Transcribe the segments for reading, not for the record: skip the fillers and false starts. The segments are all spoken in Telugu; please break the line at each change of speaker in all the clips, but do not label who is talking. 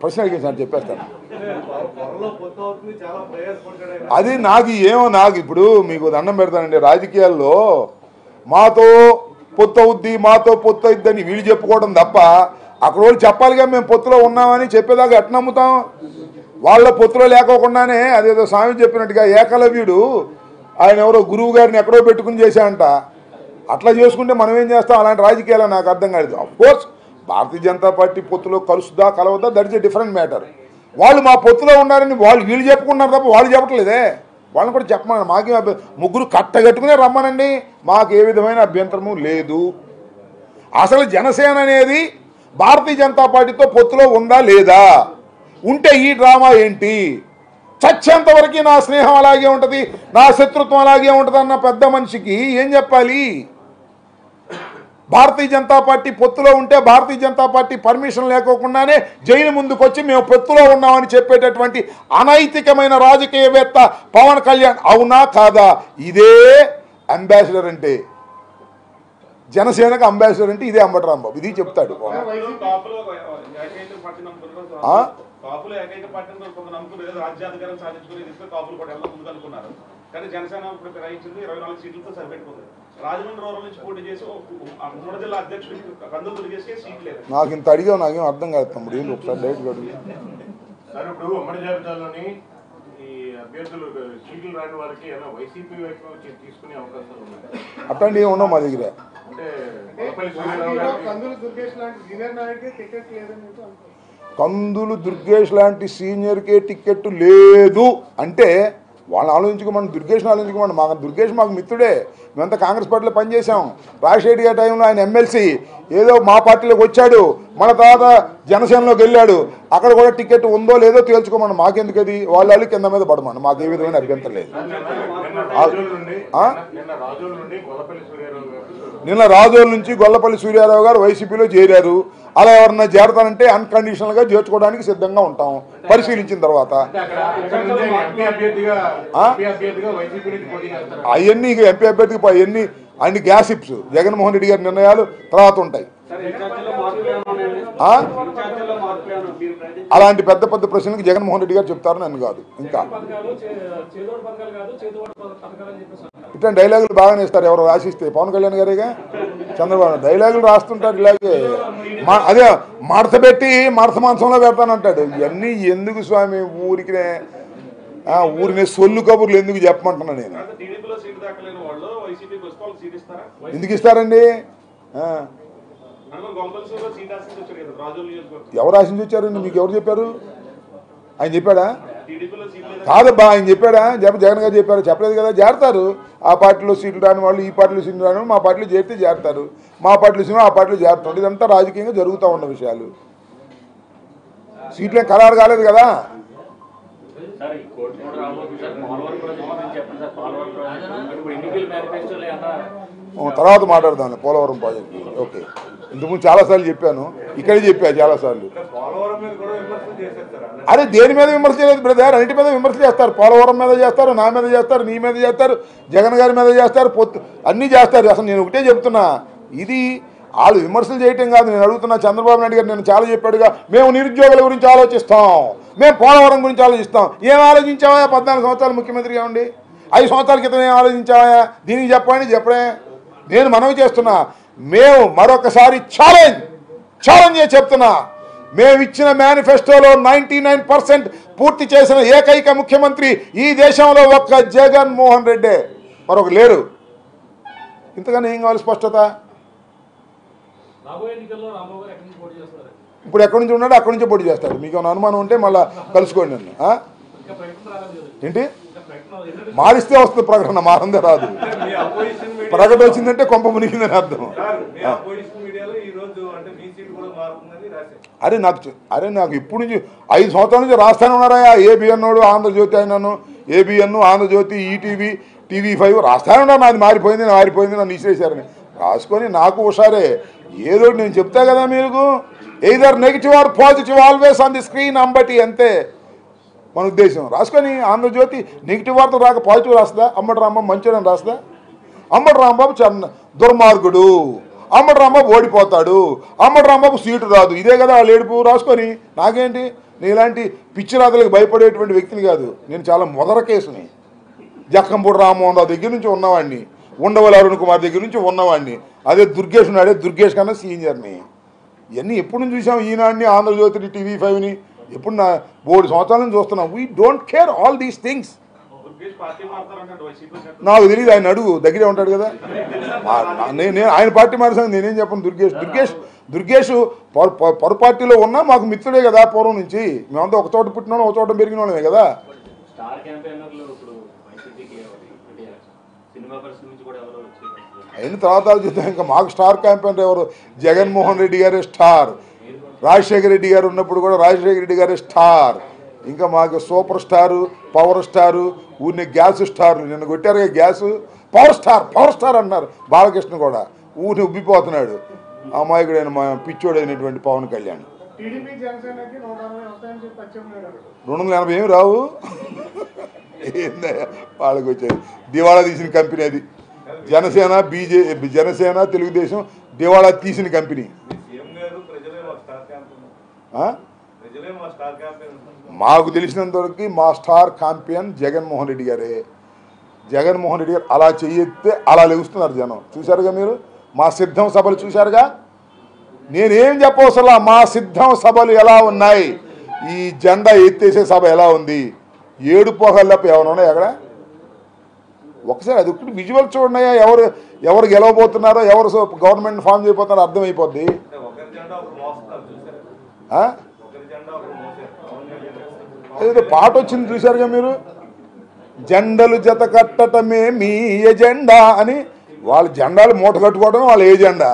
ప్రశ్న అడిగేసాను చెప్పేస్తాను. అది నాకు ఇప్పుడు మీకు దండం పెడతానండి. రాజకీయాల్లో మాతో పొత్తు అవుద్ది మాతో పొత్తు అవుద్దని వీళ్ళు చెప్పుకోవడం తప్ప అక్కడ వాళ్ళు చెప్పాలిగా మేము పొత్తులో ఉన్నామని చెప్పేదాకా ఎట్లా నమ్ముతాం? వాళ్ళ పొత్తులో లేకోకుండానే అదేదో స్వామి చెప్పినట్టుగా ఏకలవ్యుడు ఆయన ఎవరో గురువు గారిని ఎక్కడో పెట్టుకుని చేశాడంట. అట్లా చేసుకుంటే మనం ఏం చేస్తాం? అలాంటి రాజకీయాలు నాకు అర్థం కాలేదు. అఫ్కోర్స్ భారతీయ జనతా పార్టీ పొత్తులో కలుస్తుందా కలవద్దా that is a different matter. వాళ్ళు మా పొత్తులో ఉన్నారని వీళ్ళు చెప్పుకున్నారు తప్ప వాళ్ళు చెప్పట్లేదే. వాళ్ళని కూడా చెప్పమని మాకేం ముగ్గురు కట్టగట్టుకునే రమ్మనండి, మాకు ఏ విధమైన అభ్యంతరము లేదు. అసలు జనసేన అనేది భారతీయ జనతా పార్టీతో పొత్తులో ఉందా లేదా? ఉంటే ఈ డ్రామా ఏంటి? చచ్చేంత వరకు నా స్నేహం అలాగే ఉంటుంది, నా శత్రుత్వం అలాగే ఉంటుంది అన్న పెద్ద మనిషికి ఏం చెప్పాలి? భారతీయ జనతా పార్టీ పొత్తులో ఉంటే భారతీయ జనతా పార్టీ పర్మిషన్ లేకోకుండానే జైలు ముందుకు వచ్చి మేము పొత్తులో ఉన్నామని చెప్పేటటువంటి అనైతికమైన రాజకీయవేత్త పవన్ కళ్యాణ్ అవునా కాదా? ఇదే అంబాసిడర్ అంటే, జనసేనకు అంబాసిడర్ అంటే ఇదే అంబటి రాంబాబు. ఇది చెప్తాడు.
కానీ జనసేన ఇప్పుడు గ్రహించింది 24 సీట్లతో సరిపెట్టుకుంది. రాజమండ్రి రూరల్ నుంచి పోటీ చేసి మూడు జిల్లా అధ్యక్షుడికి కందులు తిరిగేసి సీట్ లేదు.
నాకు ఇంత అడిగా నాకేం అర్థం కాదు తమ్ముడు. ఏంటి ఒకసారి డైరెక్ట్ అడుగు.
సార్ ఇప్పుడు ఉమ్మడి జాబితాలోని ఈ అభ్యర్థులు సీట్లు రాని వారికి వైసీపీ వైపు తీసుకునే అవకాశాలు ఉన్నాయి.
అట్లాంటి ఏమి ఉండవు మా దగ్గర.
అంటే
కందులు దుర్గేష్ లాంటి సీనియర్కే టికెట్ లేదు అంటే వాళ్ళని ఆలోచించుకోమని, దుర్గేష్ని ఆలోచించుకోమని. దుర్గేష్ మాకు మిత్రుడే, మేమంతా కాంగ్రెస్ పార్టీలో పనిచేసాం. రాజశేఖర్ గారి టైంలో ఆయన ఎమ్మెల్సీ ఏదో మా పార్టీలోకి వచ్చాడు, మన తర్వాత జనసేనలోకి వెళ్ళాడు. అక్కడ కూడా టికెట్ ఉందో లేదో తేల్చుకోమని. మాకెందుకు అది? వాళ్ళు కింద మీద పడమని, మాకు ఏ విధమైన అభ్యంతరం లేదు. నిన్న రాజోల్ నుంచి గొల్లపల్లి సూర్యారావు గారు వైసీపీలో చేరారు. అలా ఎవరన్నా చేరతానంటే అన్కండిషనల్గా చేర్చుకోవడానికి సిద్ధంగా ఉంటాం పరిశీలించిన తర్వాత. అవన్నీ ఎంపీ అభ్యర్థికి అవన్నీ అన్ని గ్యాసిప్స్ జగన్మోహన్ రెడ్డి గారి నిర్ణయాలు తర్వాత ఉంటాయి. అలాంటి పెద్ద పెద్ద ప్రశ్నలకు జగన్మోహన్ రెడ్డి గారు చెప్తారు, నన్ను కాదు. ఇంకా ఇట్లా డైలాగులు బాగానే ఇస్తారు. ఎవరు రాసిస్తే పవన్ కళ్యాణ్ గారేగా, చంద్రబాబు డైలాగులు రాస్తుంటారు ఇలాగే. అదే మడత పెట్టి మడత మాంసంలో పెడతానంటాడు. ఇవన్నీ ఎందుకు స్వామి? ఊరినే సొల్లు కబుర్లు ఎందుకు చెప్పమంటున్నా నేను. ఎందుకు ఇస్తారండి? ఎవరు ఆశించి వచ్చారండి? మీకు ఎవరు చెప్పారు? ఆయన చెప్పాడా? కాదబ్బా, ఆయన చెప్పాడా? జగన్ గారు చెప్పారు? చెప్పలేదు కదా. చేరతారు. ఆ పార్టీలో సీట్లు రాని వాళ్ళు ఈ పార్టీలో సీట్లు రాని వాళ్ళు మా పార్టీలో చేరితే చేరతారు, మా పార్టీలో సీట్లు ఆ పార్టీలో చేరుతారు. ఇదంతా రాజకీయంగా జరుగుతూ ఉన్న విషయాలు. సీట్లే ఖరారు కాలేదు కదా. తర్వాత మాట్లాడదాం పోలవరం ప్రాజెక్టు. ఓకే, ఇంతకుముందు చాలాసార్లు చెప్పాను, ఇక్కడే చెప్పాను చాలాసార్లు. అరే దేని మీద విమర్శ చేయలేదు బ్రదర్, అన్నిటి మీద విమర్శ చేస్తారు. పోలవరం మీద చేస్తారు, నా మీద చేస్తారు, నీ మీద చేస్తారు, జగన్ గారి మీద చేస్తారు, అన్నీ చేస్తారు. అసలు నేను ఒకటే చెప్తున్నా, ఇది వాళ్ళు విమర్శలు చేయటం కాదు. నేను అడుగుతున్నా, చంద్రబాబు నాయుడు గారు నేను చాలా చెప్పాడుగా, మేము నిరుద్యోగుల గురించి ఆలోచిస్తాం, మేము పోలవరం గురించి ఆలోచిస్తాం. ఏం ఆలోచించావా? 14 సంవత్సరాలు ముఖ్యమంత్రిగా ఉండి 5 సంవత్సరాల క్రితం ఏం ఆలోచించావా? దీనికి చెప్పడే. నేను మనవి చేస్తున్నా, మేము మరొకసారి ఛాలెంజ్ చేసి చెప్తున్నా, మేము ఇచ్చిన మేనిఫెస్టోలో 99% పూర్తి చేసిన ఏకైక ముఖ్యమంత్రి ఈ దేశంలో ఒక్క జగన్మోహన్ రెడ్డే, మరొక లేరు. ఇంతగానే ఏం కావాలి స్పష్టత? ఇప్పుడు ఎక్కడి నుంచి ఉన్నాడో అక్కడి నుంచే పోటీ చేస్తాడు. మీకు ఏమైనా అనుమానం ఉంటే మళ్ళీ కలుసుకోండి నన్ను. ఏంటి మారిస్తే వస్తుంది ప్రకటన, మారందే రాదు. ప్రకటన వచ్చిందంటే కొంప మునిగిందని అర్థం. అరే నాకు ఇప్పుడు నుంచి 5 సంవత్సరాల నుంచి రాస్తానే ఉన్నారా? ఏబిఎన్ ఆంధ్రజ్యోతి అయినాను, ఏబిఎన్ ఆంధ్రజ్యోతి, ఈటీవీ, TV5 రాస్తానే ఉన్నారు. నాది మారిపోయింది నన్ను ఇసిరేశారని రాసుకొని నాకు హుషారే. ఏదో నేను చెప్తా కదా మీకు, either negative or positive always on the screen Ambati, అంతే మన ఉద్దేశం. రాసుకొని ఆంధ్రజ్యోతి నెగిటివ్ వార్త రాక పాజిటివ్ రాస్తుందా? అంబటి రాంబాబు మంచోడని రాస్తుందా? అంబటి రాంబాబు దుర్మార్గుడు, అమ్మడు రాంబాబు ఓడిపోతాడు, అమ్మడు రాంబాబు సీటు రాదు. ఇదే కదా వాళ్ళు ఏడుపు రాసుకొని. నాకేంటి, నేను ఇలాంటి పిచ్చి రాతలకు భయపడేటువంటి వ్యక్తిని కాదు. నేను చాలా మొదల కేసుని. జక్కంపూడి రామ్మోహన్ రావు దగ్గర నుంచి ఉన్నవాడిని, ఉండవల్లి అరుణ్ కుమార్ దగ్గర నుంచి ఉన్నవాడిని. అదే దుర్గేష్ ఉన్నాడే, దుర్గేష్ కన్నా సీనియర్ని. ఇవన్నీ ఎప్పుడు నుంచి చూసాం, ఈనాడిని, ఆంధ్రజ్యోతిని, TV5ని, ఎప్పుడు నా 3 సంవత్సరాల నుంచి చూస్తున్నాం. We don't care all these things. నాకు తెలియదు, ఆయన అడుగు, దగ్గరే ఉంటాడు కదా. నేను ఆయన పార్టీ మారిసాను, నేనేం చెప్పను. దుర్గేష్ పరు పార్టీలో ఉన్నా మాకు మిత్రుడే కదా పూర్వం నుంచి. మేమంతా ఒక చోట పుట్టిన వాళ్ళం, ఒక చోట పెరిగిన వాళ్ళమే కదా. అయిన తర్వాత చూద్దాం. ఇంకా మాకు స్టార్ క్యాంపెయినర్ ఎవరు? జగన్మోహన్ రెడ్డి గారే స్టార్. రాజశేఖర రెడ్డి గారు ఉన్నప్పుడు కూడా రాజశేఖర రెడ్డి గారే స్టార్. ఇంకా మాకు సూపర్ స్టారు, పవర్ స్టారు, ఊరిని గ్యాస్ స్టార్. నిన్న కొట్టారుగా గ్యాస్, పవర్ స్టార్ అన్నారు. బాలకృష్ణ కూడా ఊరిని ఉబ్బిపోతున్నాడు. అమాయకుడైన మా పిచ్చోడైనటువంటి పవన్ కళ్యాణ్. 280 ఏమి రావు. వాళ్ళకి వచ్చేది దివాళా తీసిన కంపెనీ అది. జనసేన తెలుగుదేశం దివాళా తీసిన కంపెనీ. మాకు తెలిసినంతవరకు మా స్టార్ క్యాంపెయిన్ జగన్మోహన్ రెడ్డి గారే. జగన్మోహన్ రెడ్డి గారు అలా చెయ్యితే అలా లెగుస్తున్నారు జనం. చూశారుగా మీరు మా సిద్ధం సభలు చూశారుగా. నేనేం చెప్పవసలా, మా సిద్ధం సభలు ఎలా ఉన్నాయి, ఈ జెండా ఎత్తేసే సభ ఎలా ఉంది, ఏడుపోగలపు ఏమైనా ఉన్నాయి అక్కడ. ఒకసారి అది ఒకటి విజువల్ చూడన్నాయా, ఎవరు గెలవబోతున్నారో, ఎవరు గవర్నమెంట్ ఫామ్ చేయబోతున్నారో అర్థమైపోద్ది. ఏదో పాట వచ్చింది చూశారుగా మీరు, జెండలు జత కట్టటమే మీ ఎజెండా అని. వాళ్ళ జెండాలు మూట కట్టుకోవడమే వాళ్ళ ఏజెండా.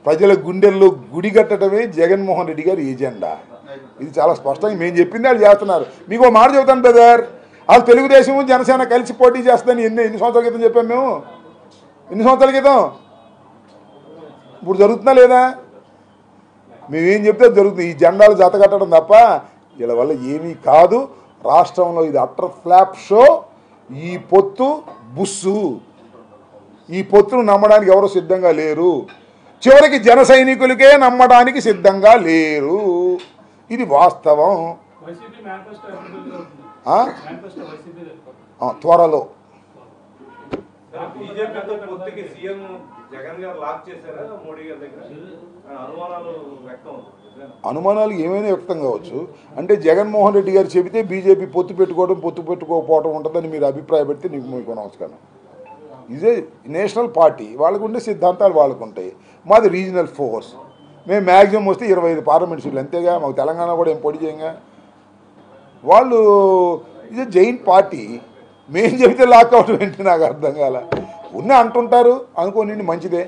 ప్రజల గుండెల్లో గుడి కట్టడమే జగన్మోహన్ రెడ్డి గారి ఏజెండా. ఇది చాలా స్పష్టంగా మేము చెప్పింది వాళ్ళు చేస్తున్నారు. మీకు ఒక మాట చెబుతాను బ్రదర్, వాళ్ళు తెలుగుదేశం జనసేన కలిసి పోటీ చేస్తుందని ఎన్ని సంవత్సరాల క్రితం చెప్పాం మేము. ఎన్ని సంవత్సరాల క్రితం? ఇప్పుడు జరుగుతుందా లేదా? మేమేం చెప్తే జరుగుతుంది. ఈ జెండాలు జత కట్టడం తప్ప వీళ్ళ వల్ల ఏమీ కాదు. రాష్ట్రంలో ఇది అట్టర్ ఫ్లాప్ షో. ఈ పొత్తు బుస్సు. ఈ పొత్తును నమ్మడానికి ఎవరు సిద్ధంగా లేరు. చివరికి జన సైనికులకే నమ్మడానికి సిద్ధంగా లేరు. ఇది వాస్తవం. త్వరలో అనుమానాలు ఏమైనా వ్యక్తం కావచ్చు. అంటే జగన్మోహన్ రెడ్డి గారు చెబితే బీజేపీ పొత్తు పెట్టుకోకపోవడం ఉంటుందని మీరు అభిప్రాయపడితే మీకు నమస్కారం. ఇదే నేషనల్ పార్టీ, వాళ్ళకు ఉండే సిద్ధాంతాలు వాళ్ళకు ఉంటాయి. మాది రీజనల్ ఫోర్స్. మేము మ్యాక్సిమం వస్తే 25 పార్లమెంట్ సీట్లు అంతేగా. మాకు తెలంగాణ కూడా ఏం పొడి చేయంగా. వాళ్ళు ఇది జైంట్ పార్టీ. మేము చెబితే లాక్ అవడం ఏంటి నాకు అర్థం కాల. ఉన్న అంటుంటారు, అనుకోని మంచిదే.